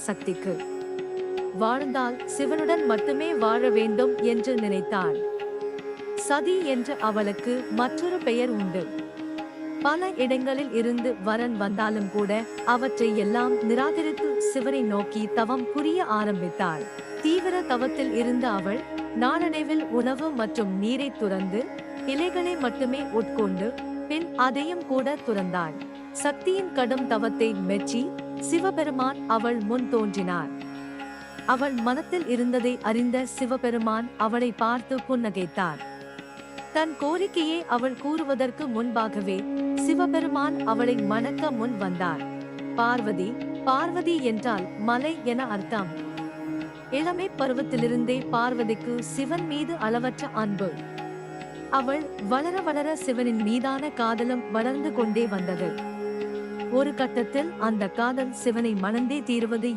சக்திக்கு. வாழ்ந்தால் சிவனுடன் மட்டுமே வாழ வேண்டும் என்று நினைத்தாள். சதி என்று அவளுக்கு மற்றொரு பெயர் உண்டு. பல இடங்களில் இருந்து வரன் வந்தாலும் கூட அவற்றை எல்லாம் நிராகரித்து சிவனை நோக்கி தவம் புரிய ஆரம்பித்தாள். தீவிர தவத்தில் இருந்த அவள் நாளடைவில் உணவு மற்றும் நீரை துறந்து இலைகளை மட்டுமே உட்கொண்டு பின் அதையும் கூட துறந்தாள். சக்தியின் கடும் தவத்தை மெச்சி சிவபெருமான் அவள் முன் தோன்றினார். அவள் மனத்தில் இருந்ததை அறிந்த சிவபெருமான் அவளை பார்த்து புன்னகைத்தார். தன் கோரிக்கையை அவள் கூறுவதற்கு முன்பாகவே சிவபெருமான் அவளை மணக்க முன் வந்தார். பார்வதி, பார்வதி என்றால் மலை என அர்த்தம். இளமை பருவத்திலிருந்தே பார்வதிக்கு சிவன் மீது அளவற்ற அன்பு. அவள் வளர வளர சிவனின் மீதான காதலும் வளர்ந்து கொண்டே வந்தது. ஒரு கட்டத்தில் அந்த காதல் சிவனை மணந்தே தீருவது